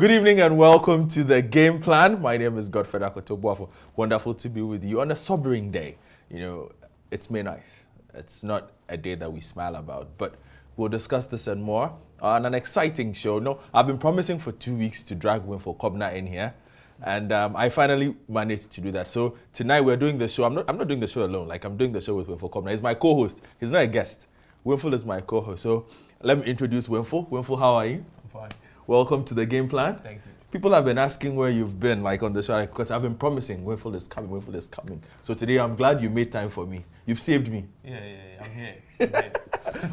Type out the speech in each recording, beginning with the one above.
Good evening and welcome to the game plan. My name is Godfred Akoto Boafo. Wonderful to be with you on a sobering day. You know, it's May 9th. It's not a day that we smile about, but we'll discuss this and more on an exciting show. No, I've been promising for 2 weeks to drag Winful Cobbinah in here, and I finally managed to do that. So tonight we're doing the show. I'm not doing the show alone. Like, I'm doing the show with Winful Cobbinah. He's my co-host. He's not a guest. Winful is my co-host. So let me introduce Winful. Winful, how are you? I'm fine. Welcome to the game plan. Thank you. People have been asking where you've been, like on the show, because I've been promising Winful is coming, Winful is coming. So today I'm glad you made time for me. You've saved me. Yeah, I'm here.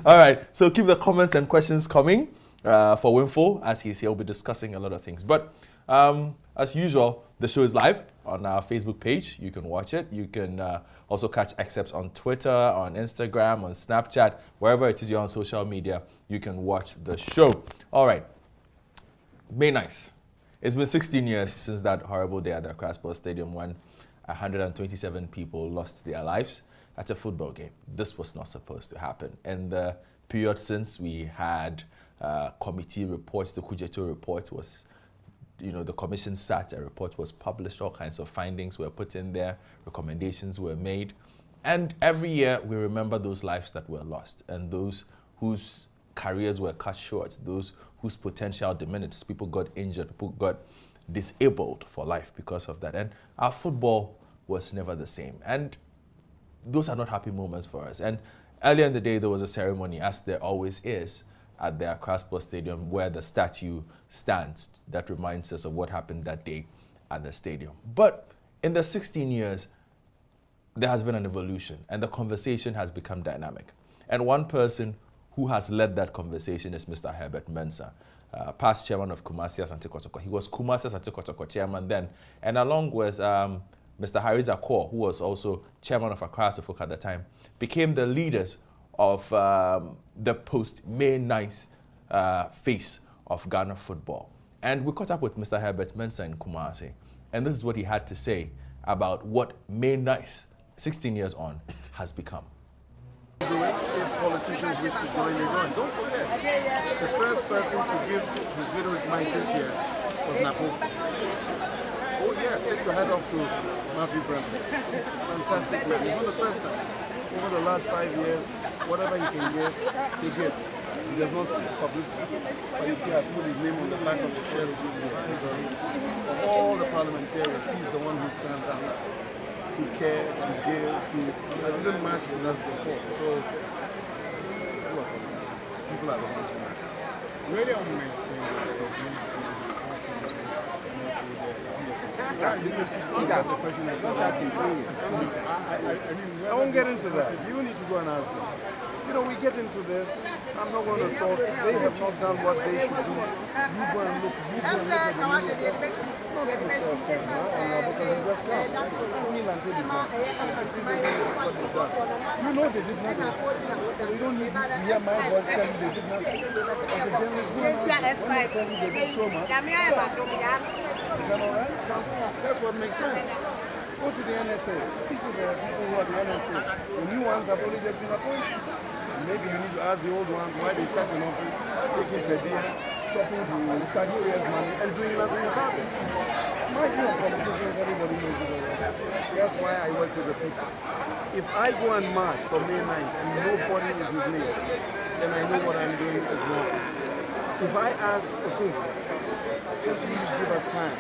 All right, so keep the comments and questions coming for Winful as he's here. We'll be discussing a lot of things. But as usual, the show is live on our Facebook page. You can watch it. You can also catch excerpts on Twitter, on Instagram, on Snapchat, wherever it is you're on social media, you can watch the show. All right, May 9th. It's been 16 years since that horrible day at the Accra Sports Stadium when 127 people lost their lives at a football game. This was not supposed to happen. In the period since, we had committee reports. The Kujeto report was, the commission sat, a report was published, all kinds of findings were put in there, recommendations were made. And every year we remember those lives that were lost and those whose careers were cut short, those whose potential diminished. People got injured, people got disabled for life because of that. And our football was never the same. And those are not happy moments for us. And earlier in the day, there was a ceremony, as there always is, at the Accra Sports Stadium, where the statue stands that reminds us of what happened that day at the stadium. But in the 16 years, there has been an evolution, and the conversation has become dynamic. And one person who has led that conversation is Mr. Herbert Mensah, past chairman of Kumasi Asante Kotoko. He was Kumasi Asante Kotoko chairman then, and along with Mr. Harry Zakor, who was also chairman of Accra Hearts Of Oak at the time, became the leaders of the post-May 9th face of Ghana football. And we caught up with Mr. Herbert Mensah in Kumasi, and this is what he had to say about what May 9th, 16 years on, has become. If politicians wish to join, they join. Don't forget, the first person to give his widow's mite this year was Napo. Oh yeah, take your hat off to Matthew Bremley. Fantastic man. It's not the first time. Over the last 5 years, whatever he can give, he gives. He does not seek publicity. But you see, I put his name on the back of the shirts this year because of all the parliamentarians, he's the one who stands out, who cares, who gives, who has even matched with us before. So, who are politicians? People are the ones who matter. Really on my side, I won't get into that. You need to go and ask them. We get into this. I'm not going to talk. They have not done what they should do. You go and look. You go and look at the minister. Not the minister of State now, because he's just come. Ask me and tell you that. This is what they've done. You know they did nothing. So you don't need to hear my voice tell you they did nothing. As a journalist, go and ask them. When I tell you they did so much. Is that all right? That's what makes sense. Go to the NSA. Speak to the people who are the NSA. The new ones have only just been appointed. So maybe you need to ask the old ones why they sat in office, taking per diem, chopping the taxpayers' money, and doing nothing about it. My view of politicians, everybody knows it already. That's why I work with the people. If I go and march for May 9th and nobody is with me, then I know what I'm doing is wrong. If I ask Otunfu to please give us time,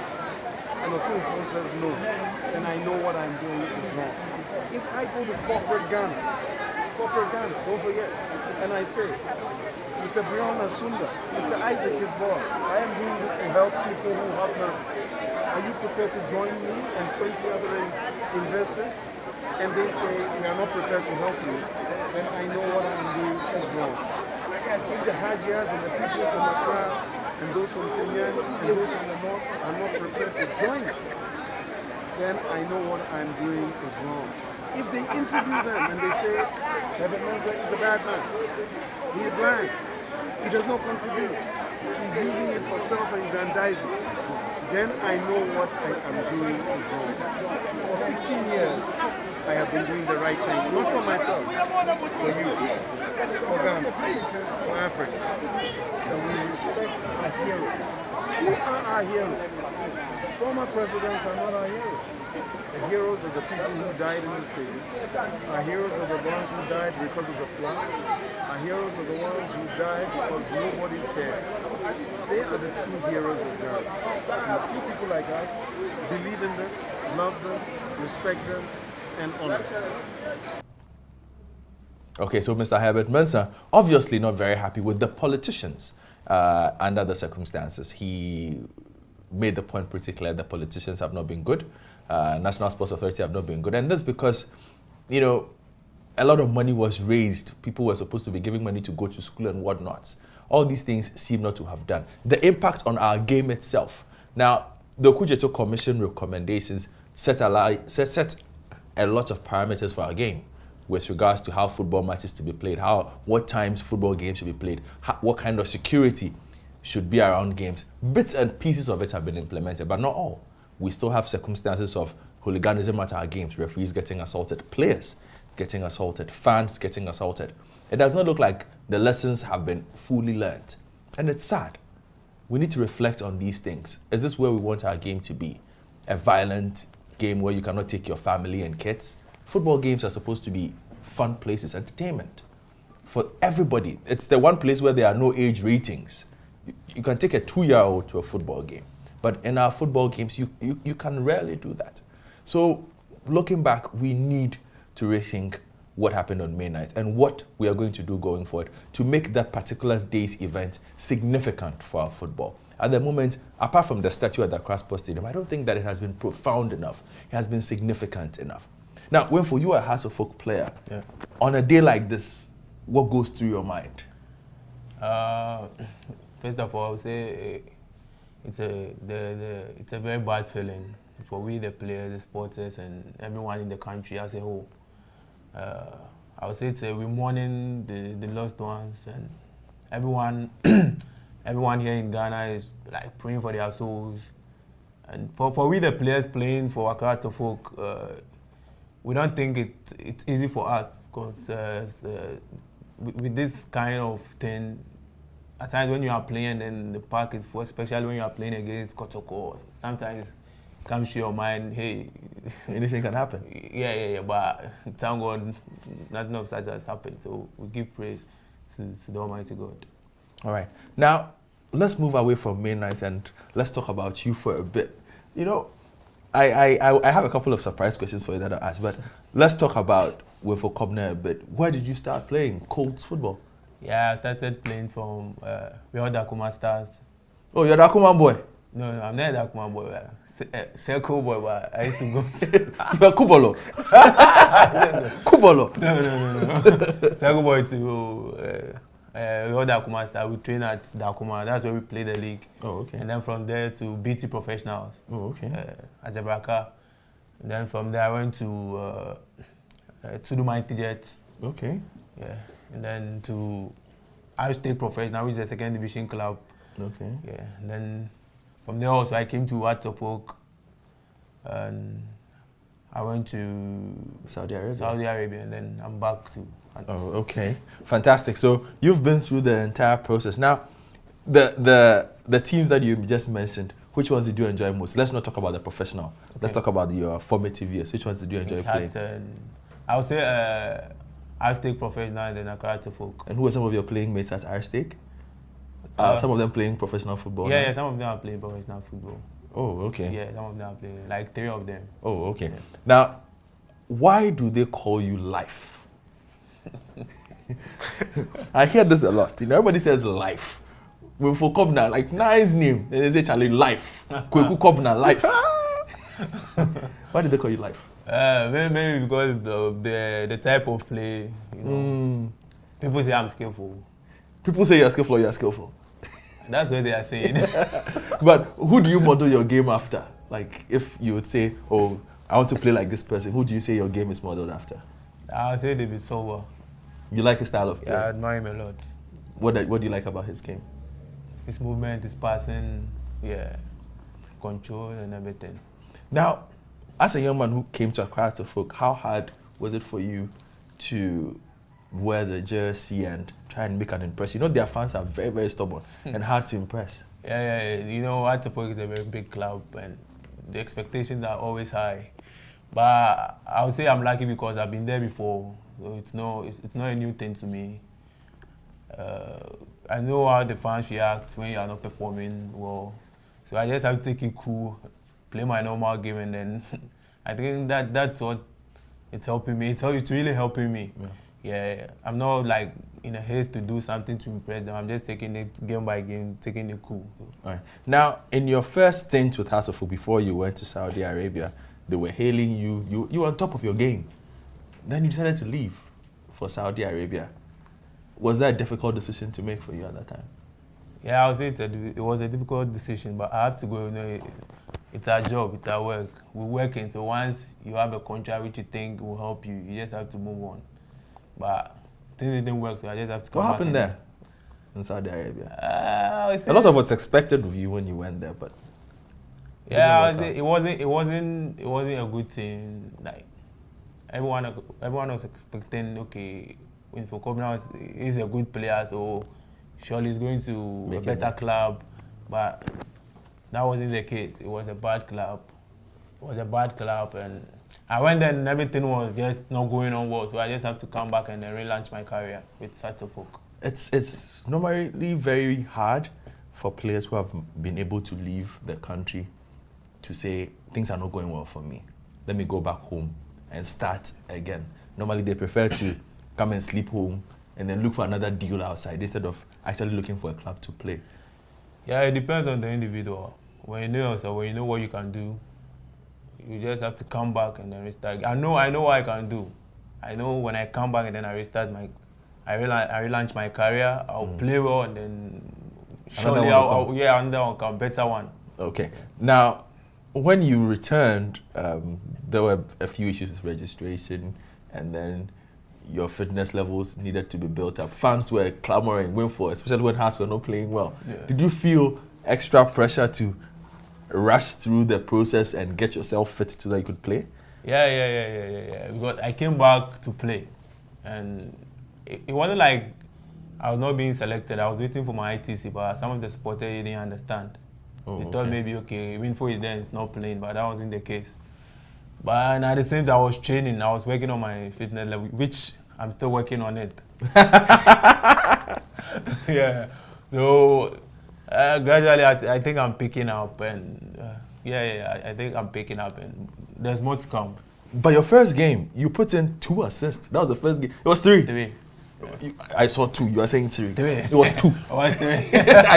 and Otunfu says no, then I know what I'm doing is wrong. If I go to corporate Ghana, don't forget, and I say, Mr. Brian Asunda, Mr. Isaac, his boss, I am doing this to help people who have none. Are you prepared to join me and 20 other investors? And they say, we are not prepared to help you, then I know what I'm doing is wrong. If the Hajias and the people from Accra and those from Sinyan and those from the north are not prepared to join us, then I know what I'm doing is wrong. If they interview them and they say, Herbert Mensah is a bad man, he is lying, he does not contribute, he's using it for self-aggrandizement, then I know what I am doing is wrong. For 16 years, I have been doing the right thing, not for myself, for you, for Ghana, for Africa. And we respect are heroes. Who are our heroes? Former presidents are not our heroes. The heroes are the people who died in the stadium. Our heroes are the ones who died because of the floods. Our heroes are the ones who died because nobody cares. They are the true heroes of Ghana. And a few people like us believe in them, love them, respect them, and honor them. Okay, so Mr. Herbert Mensah, obviously not very happy with the politicians under the circumstances. He made the point pretty clear that politicians have not been good. National Sports Authority have not been good. And that's because, you know, a lot of money was raised. People were supposed to be giving money to go to school and whatnot. All these things seem not to have done. The impact on our game itself. Now, the Okujeto Commission recommendations set a lot of parameters for our game with regards to how football matches to be played, what times football games should be played, what kind of security should be around games. Bits and pieces of it have been implemented, but not all. We still have circumstances of hooliganism at our games, referees getting assaulted, players getting assaulted, fans getting assaulted. It does not look like the lessons have been fully learned. And it's sad. We need to reflect on these things. Is this where we want our game to be? A violent game where you cannot take your family and kids? Football games are supposed to be fun places, entertainment for everybody. It's the one place where there are no age ratings. You can take a 2-year-old to a football game, but in our football games, you can rarely do that. So looking back, we need to rethink what happened on May 9th and what we are going to do going forward to make that particular day's event significant for our football. At the moment, apart from the statue at the Accra Sports Stadium, I don't think that it has been profound enough. It has been significant enough. Now, Winful, you are a Hearts of Oak player. Yeah. On a day like this, what goes through your mind? First of all, I would say it's a very bad feeling for we, the players, the supporters, and everyone in the country as a whole. I would say we're mourning the lost ones, and everyone everyone here in Ghana is like praying for their souls. And for we, the players playing for Accra Hearts of Oak, we don't think it's easy for us because with this kind of thing, at times when you are playing in the park is full, especially when you are playing against Kotoko, sometimes it comes to your mind, hey, anything can happen. Yeah, but thank God nothing of such has happened. So we give praise to the Almighty God. All right. Now, let's move away from May 9th and let's talk about you for a bit. You know, I have a couple of surprise questions for you that I asked, but let's talk about Winful Cobbinah a bit. Where did you start playing Colts football? Yeah, I started playing from we are the Akuma Stars. Oh, you're the Akuma boy? No, I'm not the Akuma boy. Circle boy, but I used to go. You're Kubolo? Kubolo? No. Circle boy to we are the Akuma Stars. We train at the Akuma. That's where we play the league. Oh, okay. And then from there to BT Professionals. Oh, okay. At Jabraka. And then from there I went to do my Jet. Okay. Yeah. And then to Irish State Professional, which is a second division club. Okay. Yeah. And then from there also I came to Hearts of Oak, and I went to Saudi Arabia, and then I'm back to. Oh, okay. Fantastic. So you've been through the entire process. Now, the teams that you just mentioned, which ones did you enjoy most? Let's not talk about the professional. Okay. Let's talk about your formative years. Which ones did you enjoy playing? I would say Irish State Professional and then Accra Hearts of Oak. And who were some of your playing mates at Irish State? Some of them playing professional football? Yeah, some of them are playing professional football. Oh, okay. Yeah, some of them are playing, like 3 of them. Oh, okay. Yeah. Now, why do they call you Life? I hear this a lot. You know, everybody says Life. Winful Cobbinah, like, nice name. They say, Charlie, Life. Kweku Cobbinah, Life. Why did they call you Life? Maybe because of the type of play, you know. People say I'm skillful. People say you're skillful or you're skillful. That's what they are saying. But who do you model your game after? Like, if you would say, oh, I want to play like this person, who do you say your game is modeled after? I'll say David Silva. You like his style of play? Yeah, I admire him a lot. What do you like about his game? His movement, his passing, yeah, control and everything. Now, as a young man who came to Accra Hearts of Oak, how hard was it for you to wear the jersey and try and make an impression? You know, their fans are very, very stubborn and hard to impress. Yeah. You know, Hearts of Oak is a very big club, and the expectations are always high. But I would say I'm lucky because I've been there before, so it's not a new thing to me. I know how the fans react when you are not performing well, so I just have to take it cool, play my normal game, and then I think that's what it's helping me. It's really helping me. Yeah, I'm not like in a haste to do something to impress them. I'm just taking it game by game, taking it cool. All right. Now, in your first stint with Hearts of Oak before you went to Saudi Arabia, they were hailing you. You were on top of your game. Then you decided to leave for Saudi Arabia. Was that a difficult decision to make for you at that time? Yeah, I would say it was a difficult decision, but I have to go. You know, it's our job, it's our work. We're working, so once you have a contract which you think will help you, you just have to move on. But things didn't work, so I just have to come back. What happened there in Saudi Arabia? A lot of what's expected of you when you went there, but yeah, it wasn't a good thing. Like everyone was expecting, okay, Winful Cobbinah is a good player, so surely he's going to a better club. But that wasn't the case. It was a bad club. And I went there and everything was just not going on well, so I just have to come back and then relaunch my career with Hearts of Oak. It's normally very hard for players who have been able to leave the country to say, things are not going well for me. Let me go back home and start again. Normally they prefer to come and sleep home and then look for another deal outside instead of actually looking for a club to play. Yeah, it depends on the individual. When you know yourself, when you know what you can do, you just have to come back and then restart. I know what I can do. I know when I come back and then I restart I relaunch my career, I'll play well, and then surely another one come, better one. Okay. Now, when you returned, there were a few issues with registration, and then your fitness levels needed to be built up. Fans were clamoring, Winful, especially when Hearts were not playing well. Yeah. Did you feel extra pressure to rush through the process and get yourself fit so that you could play? Yeah. Because I came back to play, and it wasn't like I was not being selected. I was waiting for my ITC, but some of the supporters didn't understand. They thought maybe, okay, Winful is there and it's not playing, but that wasn't the case. But at the same time, I was training. I was working on my fitness level, which I'm still working on it. Yeah. So gradually, I think I'm picking up, and I think I'm picking up, and there's more to come. But your first game, you put in 2 assists. That was the first game. It was 3. 3. I saw 2. You are saying 3. 3. It was 2. I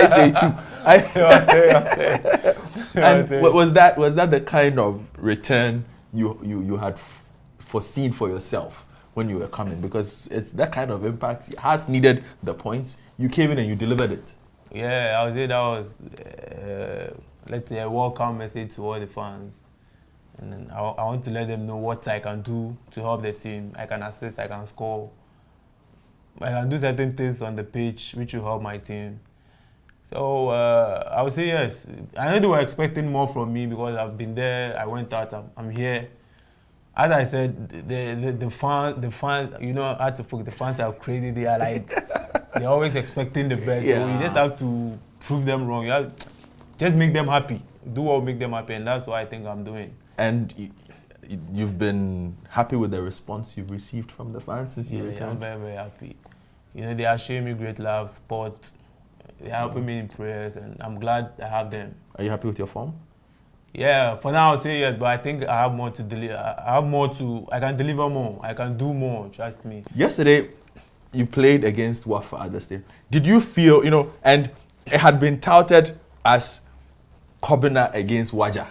say 2. And was that the kind of return you had foreseen for yourself when you were coming? Because it's that kind of impact. Hearts needed the points. You came in and you delivered it. Yeah, I would say that was, let's say, a welcome message to all the fans. And then I want to let them know what I can do to help the team. I can assist, I can score. I can do certain things on the pitch which will help my team. So I would say yes. I know they were expecting more from me because I've been there, I went out, I'm here. As I said, the fans, you know, the fans are crazy. They are like, they're always expecting the best. Yeah. So you just have to prove them wrong. You have just make them happy. Do what will make them happy, and that's what I think I'm doing. And you've been happy with the response you've received from the fans since you returned? Yeah, I'm very, very happy. You know, they are showing me great love, support. They're helping me in prayers, and I'm glad I have them. Are you happy with your form? Yeah, for now I'll say yes, but I think I have more to deliver. I can deliver more. I can do more, trust me. Yesterday, you played against Wafa at the stadium. Did you feel, you know, and it had been touted as Cobbinah against Waja.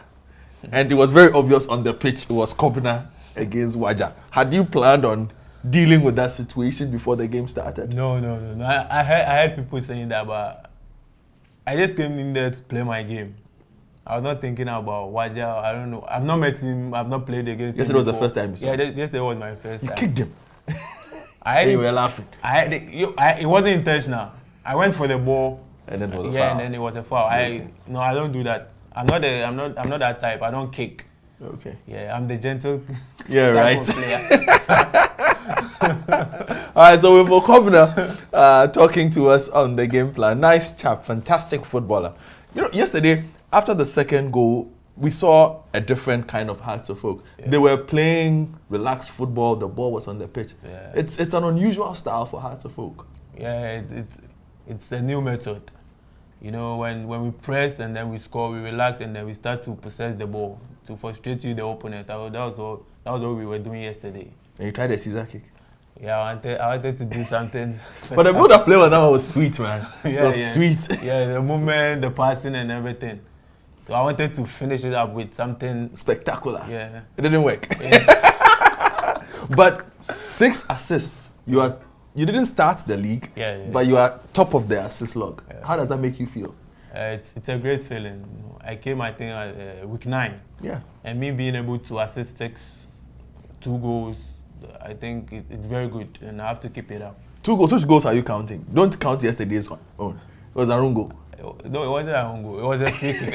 And it was very obvious on the pitch it was Cobbinah against Waja. Had you planned on dealing with that situation before the game started? No. I heard people saying that, but I just came in there to play my game. I was not thinking about Waja. I don't know. I've not met him. I've not played against him. Yesterday was the first time you saw him? Yeah, yesterday was my first time. You kicked him. You were laughing. It wasn't intentional. I went for the ball. And then it was a foul. Yeah, and then it was a foul. I don't do that. I'm not that type. I don't kick. Okay. Yeah, I'm the gentle type of player. All right, so Winful Cobbinah talking to us on the game plan. Nice chap, fantastic footballer. You know, yesterday, after the second goal, we saw a different kind of Hearts of Oak. Yeah. They were playing relaxed football. The ball was on the pitch. Yeah. It's an unusual style for Hearts of Oak. Yeah, it's the new method. You know, when we press and then we score, we relax and then we start to possess the ball to frustrate the opponent. That was what we were doing yesterday. And you tried a Caesar kick? Yeah, I wanted to do something. But the build-up play on that was sweet, man. Yeah, it was sweet. Yeah, the movement, the passing and everything. So I wanted to finish it up with something spectacular. Yeah. It didn't work. Yeah. But 6 assists. You didn't start the league, but you are top of the assist log. Yeah. How does that make you feel? It's a great feeling. I came, I think, week 9. Yeah. And me being able to assist 6, 2 goals, I think it's very good, and I have to keep it up. 2 goals? Which goals are you counting? Don't count yesterday's one. Oh, it was a wrong goal. No, it wasn't a wrong goal. It was a free kick.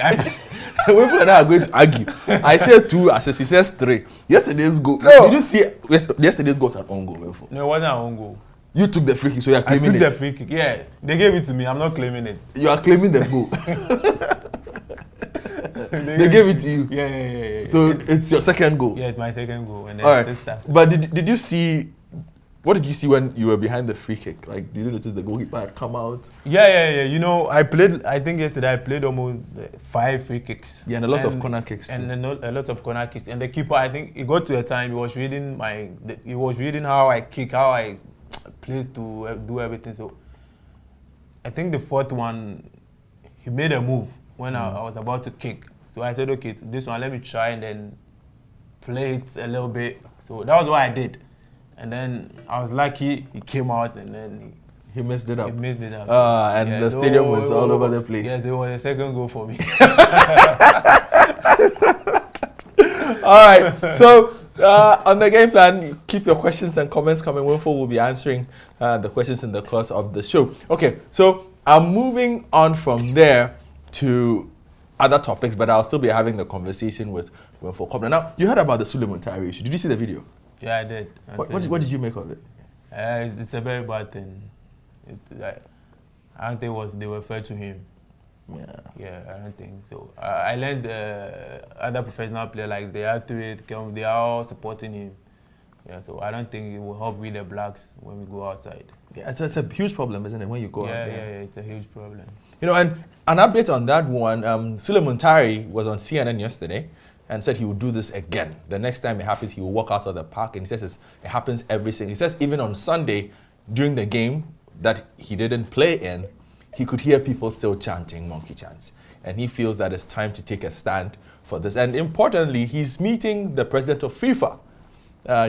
Winful and I are going to argue. I said 2 assists. He says 3. Yesterday's goal. No. Did you see yesterday's goal was an own goal, Winful? No, it wasn't a wrong goal. You took the free kick, so you are claiming it. I took the free kick. Yeah, they gave it to me. I'm not claiming it. You are claiming the goal. They gave it to you. Yeah. So it's your second goal. Yeah, it's my second goal. And then all right. But did you see? What did you see when you were behind the free kick? Like, did you notice the goalkeeper had come out? Yeah. You know, I think yesterday I played almost 5 free kicks. Yeah, and a lot of corner kicks. And a lot of corner kicks. And the keeper, I think, it got to a time he was reading how I kick, how I place to do everything. So I think the 4th one, he made a move when I was about to kick. So I said, okay, this one, let me try and then play it a little bit. So that was what I did. And then I was lucky, he came out and then he messed it up. And the stadium was all over the place. Yes, it was a second goal for me. All right, so on the game plan, keep your questions and comments coming. Winful will be answering the questions in the course of the show. Okay, so I'm moving on from there to other topics, but I'll still be having the conversation with Winful Cobbinah. Now, you heard about the Suleiman Tari issue. Did you see the video? Yeah, I did. What did you make of it? It's a very bad thing. I don't think they were fair to him. Yeah, I don't think so. I learned other professional players, like they are all supporting him. Yeah, so I don't think it will help with the blacks when we go outside. Yeah, it's a huge problem, isn't it, when you go out there? Yeah, it's a huge problem. You know, and an update on that one, Suleiman Tari was on CNN yesterday and said he would do this again. The next time it happens, he will walk out of the park, and he says it happens every single. He says even on Sunday, during the game that he didn't play in, he could hear people still chanting monkey chants. And he feels that it's time to take a stand for this. And importantly, he's meeting the president of FIFA,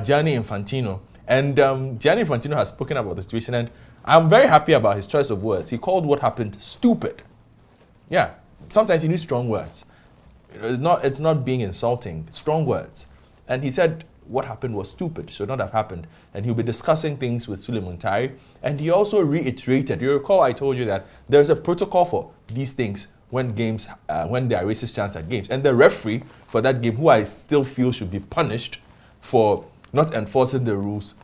Gianni Infantino. And Gianni Infantino has spoken about the situation, and I'm very happy about his choice of words. He called what happened stupid. Yeah, sometimes you need strong words. It's not being insulting, strong words. And he said what happened was stupid, should not have happened. And he'll be discussing things with Suleiman Tari. And he also reiterated, you recall I told you that there's a protocol for these things when there are racist chants at games. And the referee for that game, who I still feel should be punished for not enforcing the rules,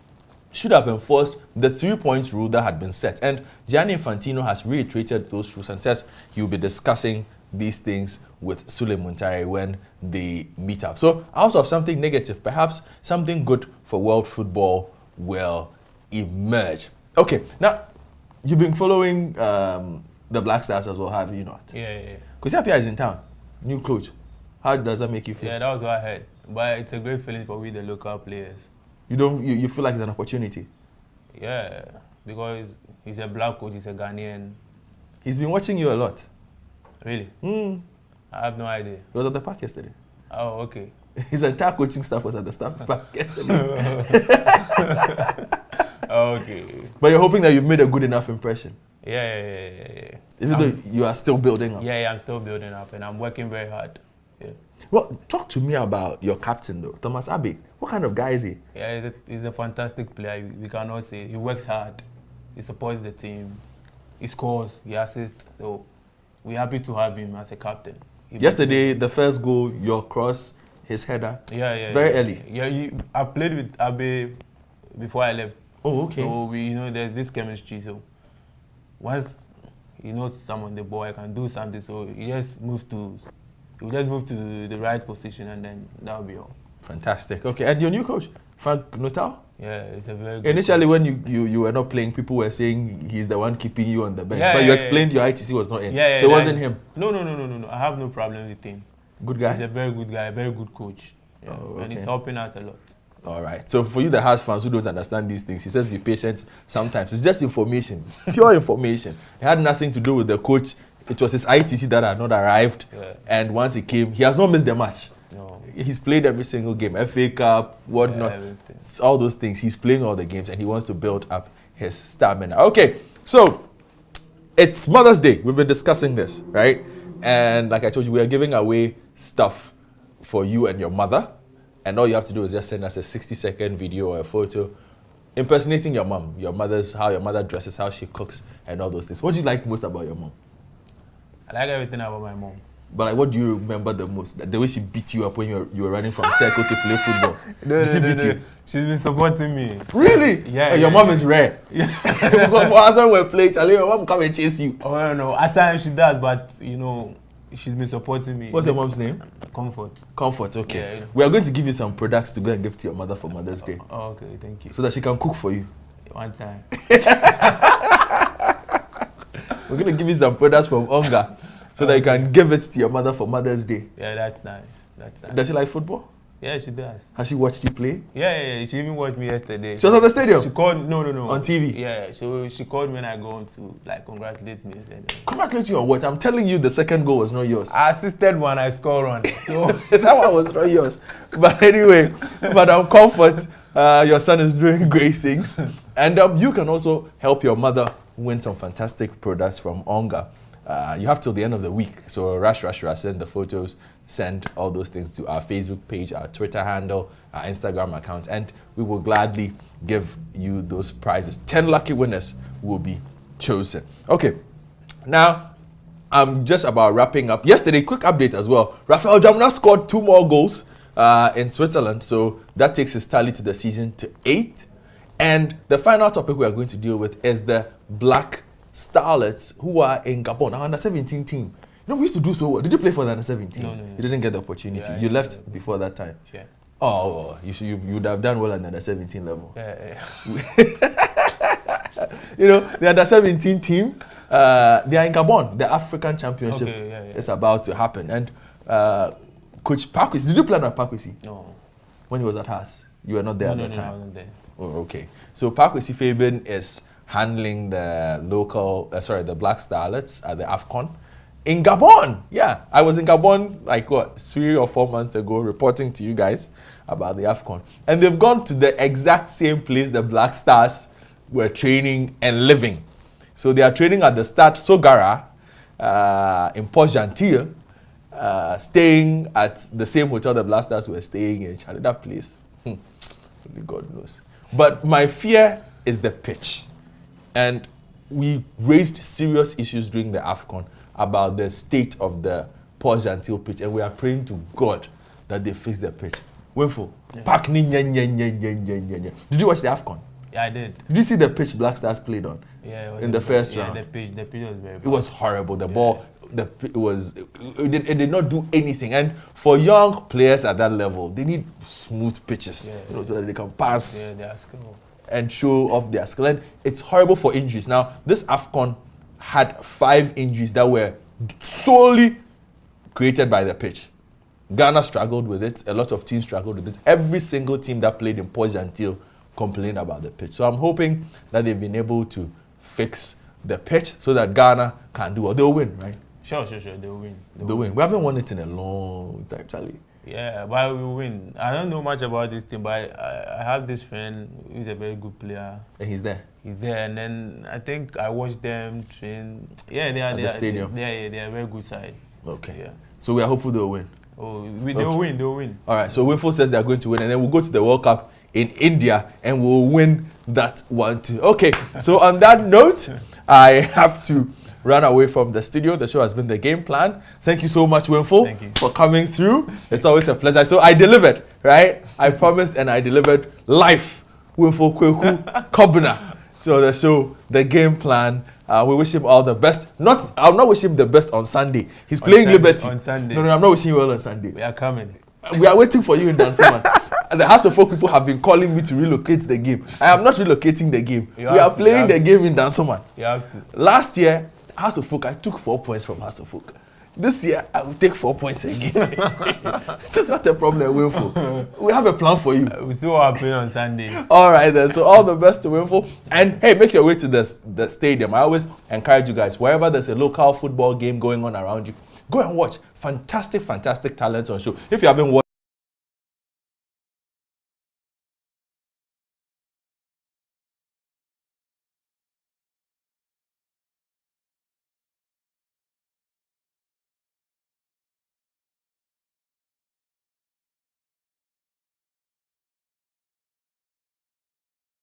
should have enforced the 3 points rule that had been set. And Gianni Infantino has reiterated those rules and says he will be discussing these things with Suleiman Tari when they meet up. So out of something negative, perhaps something good for world football will emerge. Okay, now you've been following the Black Stars as well, have you not? Yeah. Kwesi is in town, new coach. How does that make you feel? Yeah, that was what I heard. But it's a great feeling for we, the local players. You feel like it's an opportunity? Yeah, because he's a black coach, he's a Ghanaian. He's been watching you a lot. Really? I have no idea. He was at the park yesterday. Oh, okay. His entire coaching staff was at the staff park yesterday. Okay. But you're hoping that you've made a good enough impression? Yeah. Even though you are still building up? Yeah, I'm still building up, and I'm working very hard. Yeah. Well, talk to me about your captain, though, Thomas Abbey. What kind of guy is he? Yeah, he's a fantastic player. We cannot say. He works hard. He supports the team. He scores. He assists. So we're happy to have him as a captain. Yesterday, the first goal, your cross, his header. Yeah. Very early. Yeah, I've played with Abbey before I left Oh, okay. So there's this chemistry. So once someone, the boy can do something, so he just moves to the right position, and then that'll be all. Fantastic. Okay, and your new coach, Frank Notal? Yeah, it's a very good Initially, coach. when you were not playing, people were saying he's the one keeping you on the bench. Yeah, but yeah, you yeah, explained your ITC was not in. Yeah, so it wasn't him. No. I have no problem with him. Good guy? He's a very good guy, a very good coach. Yeah, Oh, and he's okay. helping us a lot. All right. So for you, the Hearts fans who don't understand these things, he says be patient sometimes. It's just information, pure information. It had nothing to do with the coach. It was his ITC that had not arrived. Yeah. And once he came, he has not missed the match. No. He's played every single game, FA Cup, whatnot, everything. all those things. He's playing all the games and he wants to build up his stamina. Okay, so it's Mother's Day. We've been discussing this, right? And like I told you, we are giving away stuff for you and your mother. And all you have to do is just send us a 60-second video or a photo impersonating your mom, how your mother dresses, how she cooks, and all those things. What do you like most about your mom? I like everything about my mom. But like, what do you remember the most? The way she beat you up when you were running from circle to play football. Did she beat you? She's been supporting me. Really? Yeah. Your mom is rare. Yeah. Because for us when we play, Charlie, your mom come and chase you. Oh no, at times she does, but she's been supporting me. What's your mom's name? Comfort. Comfort. Okay. Yeah. We are going to give you some products to go and give to your mother for Mother's Day, Oh, okay, thank you. so that she can cook for you. One time. We're going to give you some products from Onga, so that you can give it to your mother for Mother's Day. Yeah, that's nice. That's nice. Does she like football? Yeah, she does. Has she watched you play? Yeah. She even watched me yesterday. She was at the stadium? She called. No. On TV? Yeah. So she called me when I go on to congratulate me. Congratulate you on what? I'm telling you, the second goal was not yours. I assisted one. I scored one. So That one was not yours. But anyway, Madam Comfort, your son is doing great things. And you can also help your mother win some fantastic products from Onga. You have till the end of the week. So rush, send the photos, send all those things to our Facebook page, our Twitter handle, our Instagram account, and we will gladly give you those prizes. 10 lucky winners will be chosen. Okay, now I'm just about wrapping up. Yesterday, quick update as well. Rafael Jamuna scored 2 more goals in Switzerland, so that takes his tally to the season to 8. And the final topic we are going to deal with is the Black Starlets who are in Gabon, our under-17 team. We used to do so well. Did you play for the under-17? No. You didn't get the opportunity. Yeah, you left before that time. yeah. Oh, you would have done well at the under-17 level. Yeah. The under-17 team, they are in Gabon. The African Championship is about to happen. And Coach Pakwesi, did you play under Pakwesi? No. When he was at Haas? You were not there at that time? I wasn't there. Oh, okay. So Pakwesi Fabian is handling the the Black Starlets at the AFCON in Gabon. Yeah, I was in Gabon 3 or 4 months ago reporting to you guys about the AFCON. And they've gone to the exact same place the Black Stars were training and living. So they are training at the Stade Sogara in Port-Gentil, staying at the same hotel the Black Stars were staying in. That place, only God knows. But my fear is the pitch. And we raised serious issues during the AFCON about the state of the Port-Gentil pitch, and we are praying to God that they fix the pitch. Winful, Park ni nye. Did you watch the AFCON? Yeah, I did. Did you see the pitch Black Stars played on? Yeah, in the first round. Yeah, the pitch was very bad. It was horrible. The ball, it did not do anything. And for young players at that level, they need smooth pitches, so that they can pass. Yeah, they are skillful. And show off their skill. And it's horrible for injuries. Now, this AFCON had 5 injuries that were solely created by the pitch. Ghana struggled with it. A lot of teams struggled with it. Every single team that played in Port-Gentil complained about the pitch. So I'm hoping that they've been able to fix the pitch so that Ghana can do well. They'll win, right? Sure. They'll win. They'll win. We haven't won it in a long time, Charlie. Yeah, but we will win. I don't know much about this thing, but I have this friend who's a very good player. And he's there. He's there, and then I think I watched them train. Yeah, they are the stadium. They are a very good side. Okay. Yeah. So we are hopeful they'll win. Oh, they'll win. They'll win. All right. So Winful says they're going to win, and then we'll go to the World Cup in India, and we'll win that one too. Okay. So on that note, I have to run away from the studio. The show has been the game plan. Thank you so much, Winful, for coming through. It's always a pleasure. So I delivered, right? I promised and I delivered live Winful Cobbinah to the show, the game plan. We wish him all the best. I'll not wish him the best on Sunday. He's playing Liberty. On Sunday. No, I'm not wishing you well on Sunday. We are coming. We are waiting for you in Dansoman. And the Hearts of Oak people have been calling me to relocate the game. I am not relocating the game. We are playing the game in Dansoman. You have to. Last year, Hearts of Oak, I took 4 points from Hearts of Oak. This year, I will take 4 points again. It is not a problem, Winful. We have a plan for you. We still are playing on Sunday. All right, then. So all the best to Winful. And hey, make your way to the stadium. I always encourage you guys, wherever there's a local football game going on around you, go and watch fantastic talents on show. If you haven't watched